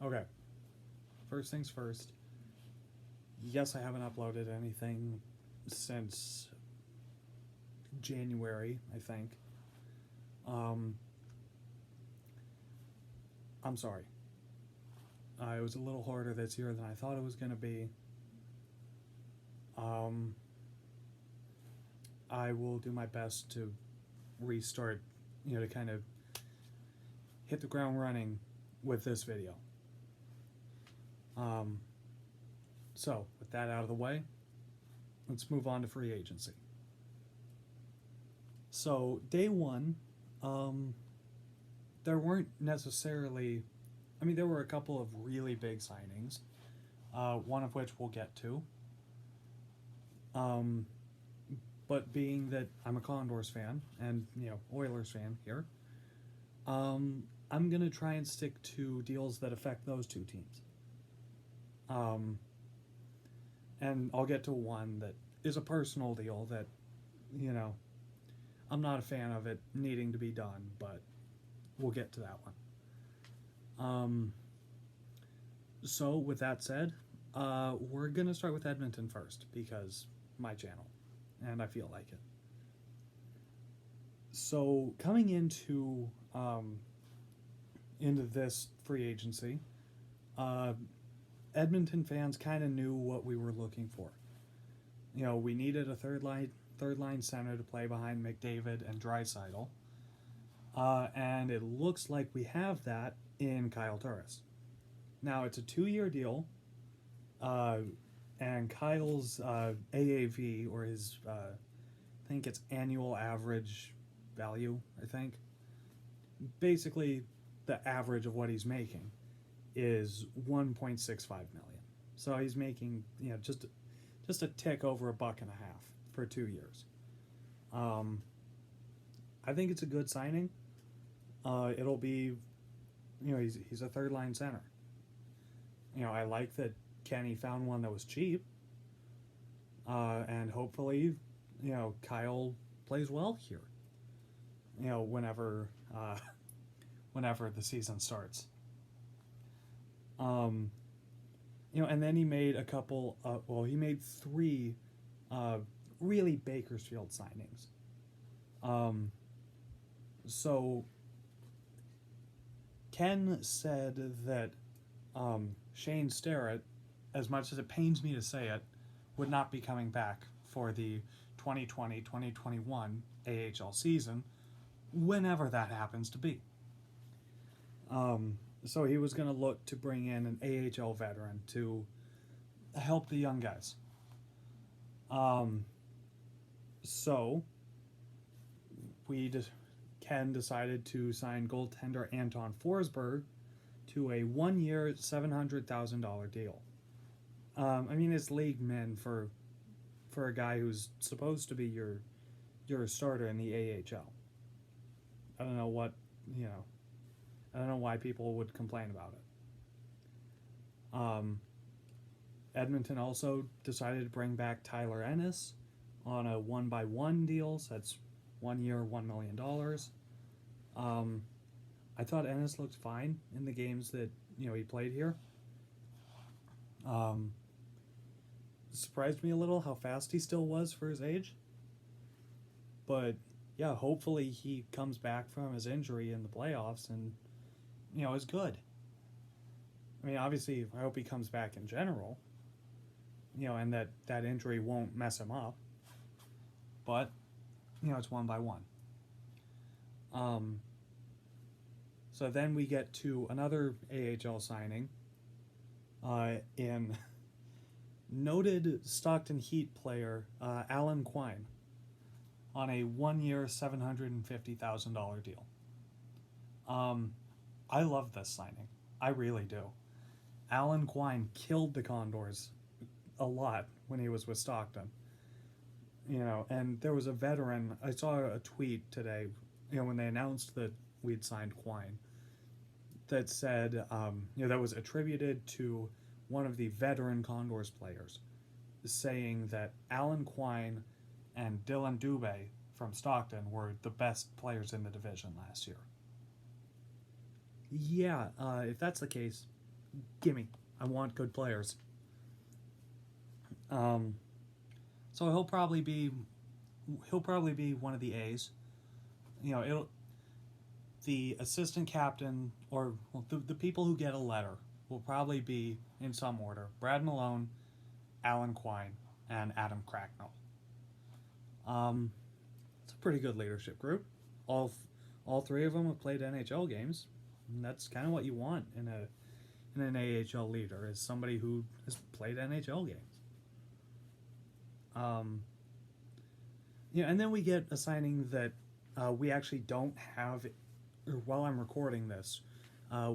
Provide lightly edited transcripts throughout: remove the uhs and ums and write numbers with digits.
Okay, first things first. Yes, I haven't uploaded anything since January, I think. Um, I'm sorry. It was a little harder this year than I thought it was going to be. Um, I will do my best to restart, to kind of hit the ground running with this video. Um, so, with that out of the way, let's move on to free agency. So, day one, um, there weren't necessarily, there were a couple of really big signings, one of which we'll get to. Um, but being that I'm a Condors fan and, Oilers fan here, I'm going to try and stick to deals that affect those two teams. Um, and I'll get to one that is a personal deal that, you know, I'm not a fan of it needing to be done, but we'll get to that one. So, with that said, we're going to start with Edmonton first because my channel, and I feel like it. So, coming into this free agency, Edmonton fans kind of knew what we were looking for. We needed a third line center to play behind McDavid and Draisaitl. And it looks like we have that in Kyle Turris. Now, it's a 2-year deal, and Kyle's AAV, or his, I think it's annual average value, I think. Basically, the average of what he's making is 1.65 million. So he's making, just a tick over $1.50 for 2 years. I think it's a good signing. It'll be, he's a third line center. I like that Kenny found one that was cheap. And hopefully, Kyle plays well here. Whenever the season starts. And then he made a couple. He made 3 really Bakersfield signings. So Ken said that Shane Starrett, as much as it pains me to say it, would not be coming back for the 2020-2021 AHL season, whenever that happens to be. So he was going to look to bring in an AHL veteran to help the young guys. So Ken decided to sign goaltender Anton Forsberg to a 1-year, $700,000 deal. It's league min for a guy who's supposed to be your starter in the AHL. I don't know what, I don't know why people would complain about it. Edmonton also decided to bring back Tyler Ennis on a 1-by-1 deal, so that's 1 year, $1 million. I thought Ennis looked fine in the games that he played here. Surprised me a little how fast he still was for his age. But yeah, hopefully he comes back from his injury in the playoffs and is good. Obviously, I hope he comes back in general. And that injury won't mess him up. But it's 1-by-1. So then we get to another AHL signing in noted Stockton Heat player Alan Quine on a 1-year, $750,000 deal. I love this signing. I really do. Alan Quine killed the Condors a lot when he was with Stockton. And there was a veteran. I saw a tweet today, when they announced that we'd signed Quine, that said, that was attributed to one of the veteran Condors players, saying that Alan Quine and Dylan Dubé from Stockton were the best players in the division last year. Yeah, if that's the case, Gimme. I want good players. Um, so he'll probably be one of the A's. You know, it'll the assistant captain or well, the people who get a letter will probably be in some order: Brad Malone, Alan Quine, and Adam Cracknell. It's a pretty good leadership group. All three of them have played NHL games. And that's kind of what you want in an AHL leader, is somebody who has played NHL games. Um, yeah, and then we get a signing that we actually don't have. Or while I'm recording this,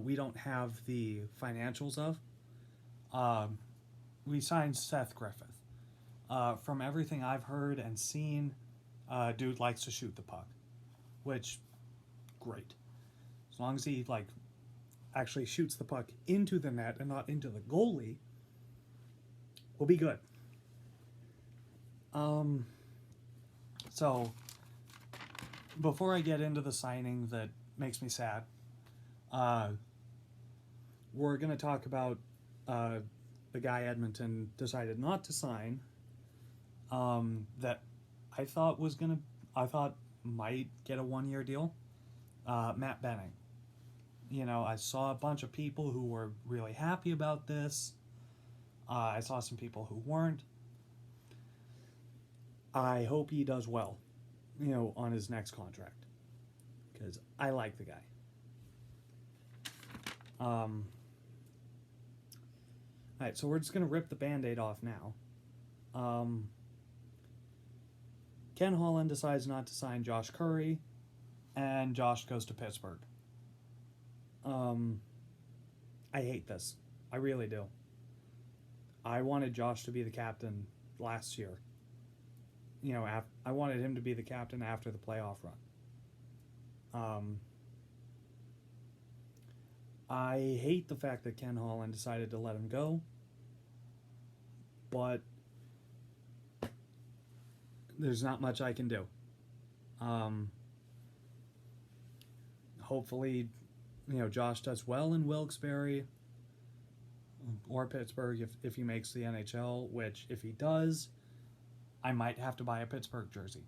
we don't have the financials of. Um, we signed Seth Griffith. From everything I've heard and seen, dude likes to shoot the puck, which great. As long as he actually shoots the puck into the net and not into the goalie, we'll be good. So before I get into the signing that makes me sad, we're going to talk about the guy Edmonton decided not to sign, that I thought might get a 1 year deal. Matt Benning. You know, I saw a bunch of people who were really happy about this. I saw some people who weren't. I hope he does well, you know, on his next contract, because I like the guy. All right, so we're just gonna rip the Band-Aid off now. Ken Holland decides not to sign Josh Curry, and Josh goes to Pittsburgh. I hate this. I really do. I wanted Josh to be the captain last year. You know, I wanted him to be the captain after the playoff run. I hate the fact that Ken Holland decided to let him go, but there's not much I can do. Hopefully, you know, Josh does well in Wilkes-Barre or Pittsburgh if he makes the NHL, which if he does, I might have to buy a Pittsburgh jersey.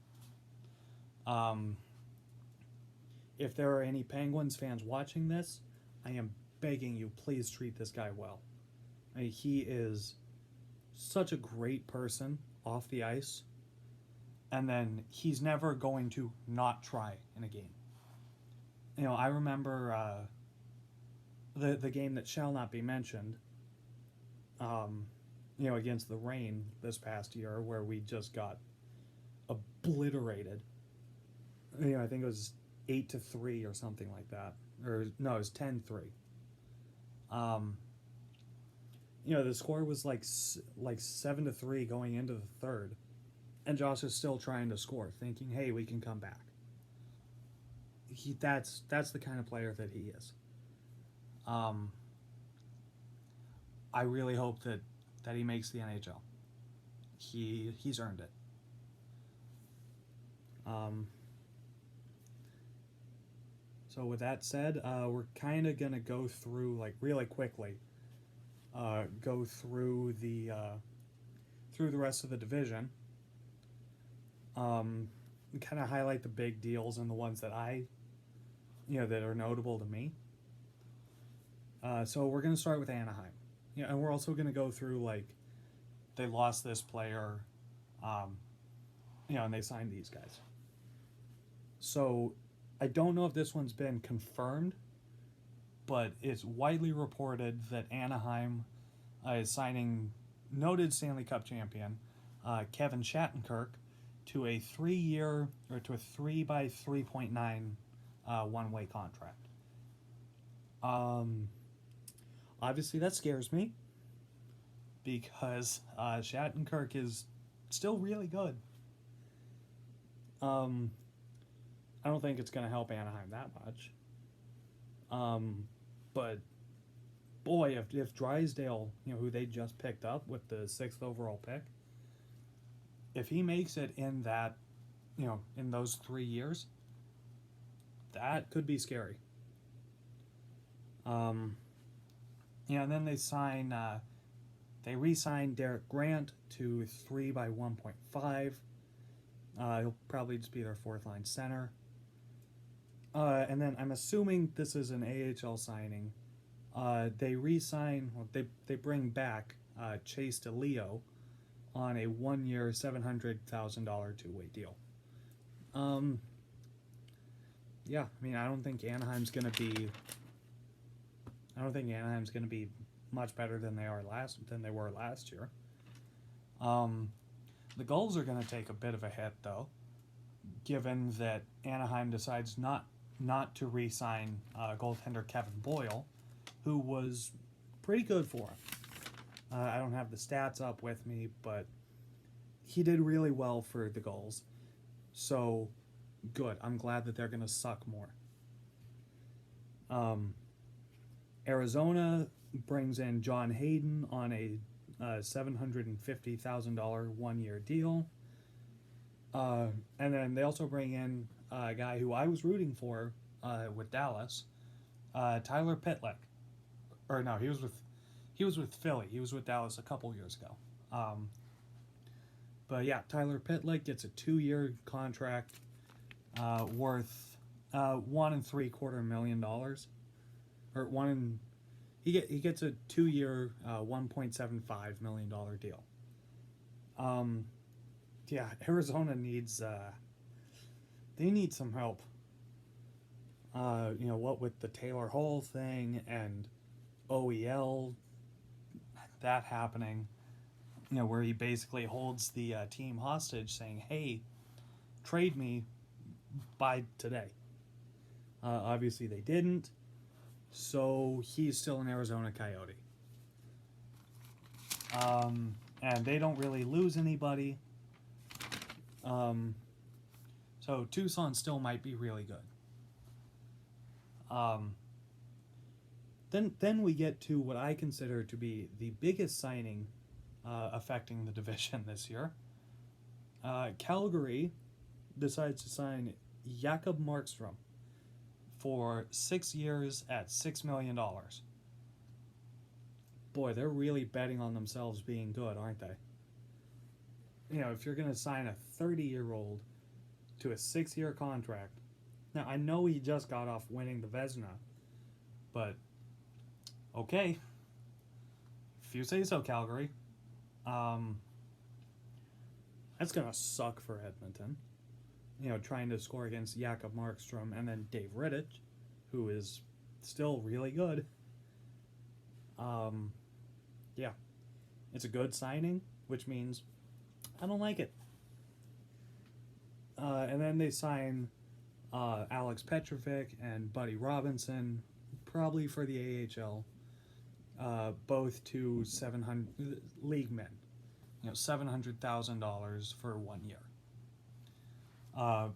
If there are any Penguins fans watching this, I am begging you, please treat this guy well. I mean, he is such a great person off the ice, and then he's never going to not try in a game. You know, I remember the game that shall not be mentioned, you know, against the Reign this past year, where we just got obliterated. You know, I think it was 8-3 or something like that, or no, it was 10-3. You know, the score was like 7-3 going into the third, and Josh is still trying to score, thinking, "Hey, we can come back." That's the kind of player that he is. I really hope that he makes the NHL. He's earned it. So with that said, we're kind of gonna go through really quickly. Go through the rest of the division. Kind of highlight the big deals and the ones that that are notable to me. So we're gonna start with Anaheim. Yeah, and we're also gonna go through they lost this player, and they signed these guys. So I don't know if this one's been confirmed, but it's widely reported that Anaheim is signing noted Stanley Cup champion Kevin Shattenkirk to a 3-year or to a 3 by 3.9 one-way contract. Obviously that scares me because Shattenkirk is still really good. I don't think it's going to help Anaheim that much. But boy, if Drysdale, who they just picked up with the 6th overall pick, if he makes it in that, in those 3 years, that could be scary. And then they re-signed Derek Grant to 3 by 1.5. He'll probably just be their fourth line center. And then I'm assuming this is an AHL signing. They re-sign, well, they bring back Chase DeLeo on a 1-year, $700,000 two-way deal. Yeah, I mean, I don't think Anaheim's gonna be much better than they were last year. The Gulls are gonna take a bit of a hit though, given that Anaheim decides not to re-sign goaltender Kevin Boyle, who was pretty good for him. I don't have the stats up with me, but he did really well for the Gulls. So, good. I'm glad that they're going to suck more. Arizona brings in John Hayden on a $750,000 one-year deal. And then they also bring in a guy who I was rooting for with Dallas, Tyler Pitlick. Or no, he was with Philly. He was with Dallas a couple years ago. But yeah, Tyler Pitlick gets a 2-year contract worth $1.75 million, or he gets a 2-year $1.75 million deal. Yeah, Arizona needs they need some help. What with the Taylor Hall thing and OEL that happening, where he basically holds the team hostage, saying, "Hey, trade me by today." Obviously, they didn't, so he's still an Arizona Coyote. And they don't really lose anybody. So Tucson still might be really good. Then we get to what I consider to be the biggest signing affecting the division this year. Calgary decides to sign Jakob Markstrom for 6 years at $6 million. Boy, they're really betting on themselves being good, aren't they? If you're going to sign a 30-year-old to a 6-year contract. Now, I know he just got off winning the Vezina, but okay. If you say so, Calgary. That's going to suck for Edmonton. Trying to score against Jakob Markstrom and then Dave Rittich, who is still really good. Yeah. It's a good signing, which means I don't like it. And then they sign Alex Petrovic and Buddy Robinson, probably for the AHL, both to 700 league men, $700,000 for 1 year.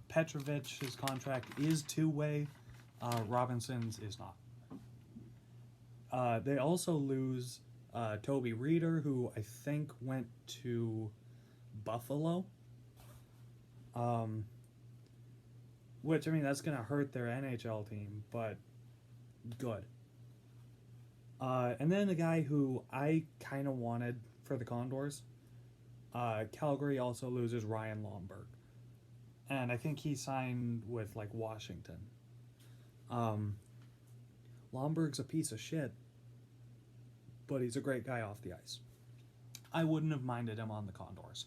Petrovic's contract is two-way. Robinson's is not. They also lose Toby Reeder, who I think went to Buffalo. Which, that's going to hurt their NHL team, but good. And then the guy who I kind of wanted for the Condors, Calgary also loses Ryan Lomberg. And I think he signed with, Washington. Lomberg's a piece of shit, but he's a great guy off the ice. I wouldn't have minded him on the Condors.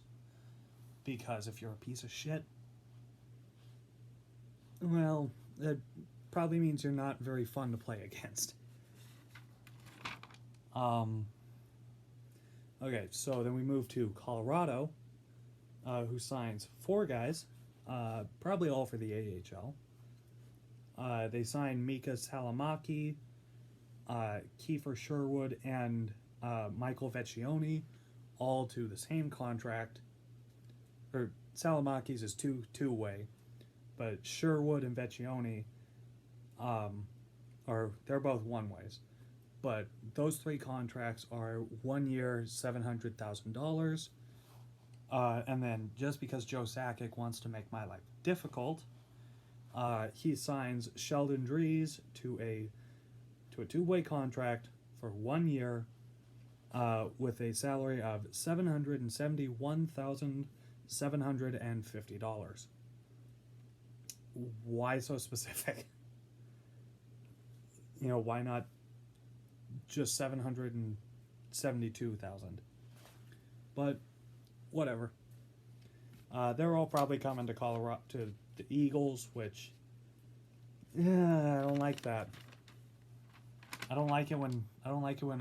Because if you're a piece of shit, well, that probably means you're not very fun to play against. Okay, so then we move to Colorado, who signs 4 guys, probably all for the AHL. They sign Mika Salamaki, Kiefer Sherwood, and Michael Vecchione, all to the same contract. Or Salamaki's is two-way, but Sherwood and Vecchione they're both one-ways. But those 3 contracts are 1 year, $700,000. And then just because Joe Sakic wants to make my life difficult, he signs Sheldon Dries to a two-way contract for 1 year with a salary of $771,750. Why so specific? Why not just 772,000? But whatever. They're all probably coming to Colorado, to the Eagles, which I don't like that. I don't like it when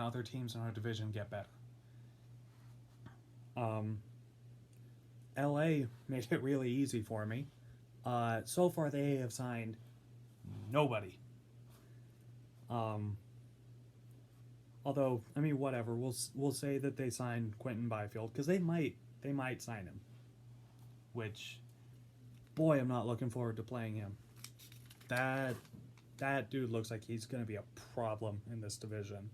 other teams in our division get better. LA made it really easy for me. So far they have signed nobody. Although, I mean, whatever. We'll say that they signed Quentin Byfield, because they might sign him. Which, boy, I'm not looking forward to playing him. That dude looks like he's going to be a problem in this division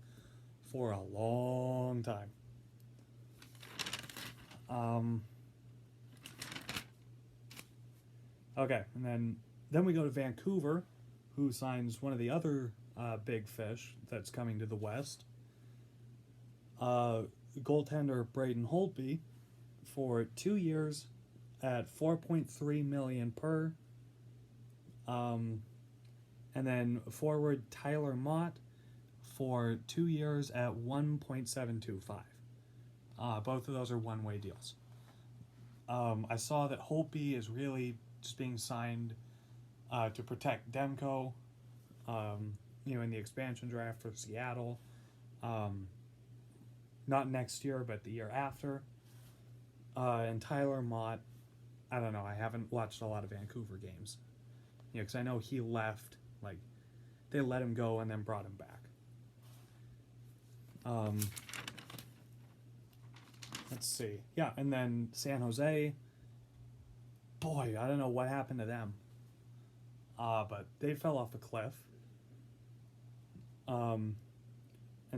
for a long time. Okay, and then we go to Vancouver, who signs one of the other big fish that's coming to the West. Goaltender Braden Holtby for 2 years at $4.3 million per. And then forward Tyler Mott for 2 years at $1.725. Both of those are one-way deals. I saw that Holtby is really just being signed to protect Demko, in the expansion draft for Seattle. Not next year, but the year after. And Tyler Mott, I don't know. I haven't watched a lot of Vancouver games. Because I know he left. Like, they let him go and then brought him back. Let's see. Yeah, and then San Jose. Boy, I don't know what happened to them. But they fell off a cliff. And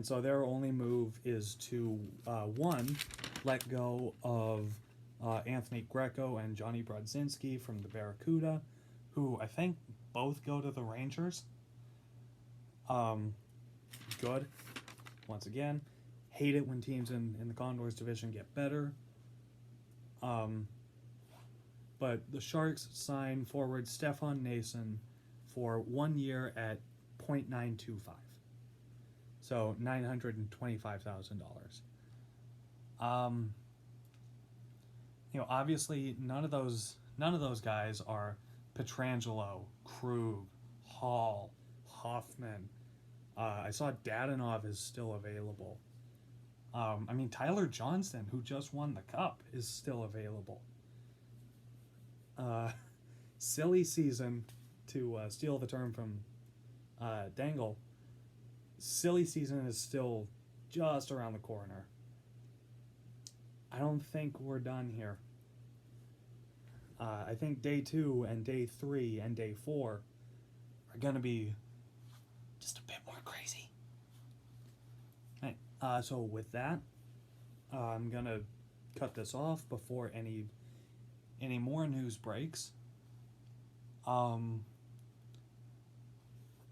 so their only move is to, one, let go of Anthony Greco and Johnny Brodzinski from the Barracuda, who I think both go to the Rangers. Good. Once again, hate it when teams in the Condors division get better. But the Sharks sign forward Stefan Nason for 1 year at $0.925. So $925,000. Obviously none of those guys are Pietrangelo, Krug, Hall, Hoffman. I saw Dadonov is still available. Tyler Johnson, who just won the Cup, is still available. Silly season, to steal the term from Dangle. Silly season is still just around the corner. I don't think we're done here. I think day 2 and day 3 and day 4 are going to be just a bit more crazy. Right. So with that, I'm going to cut this off before any more news breaks.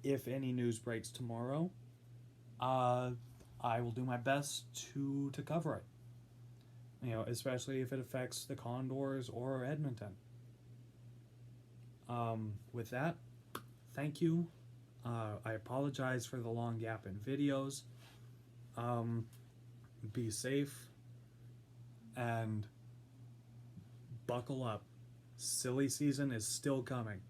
If any news breaks tomorrow, I will do my best to cover it. Especially if it affects the Condors or Edmonton. With that, thank you. I apologize for the long gap in videos. Be safe and buckle up. Silly season is still coming.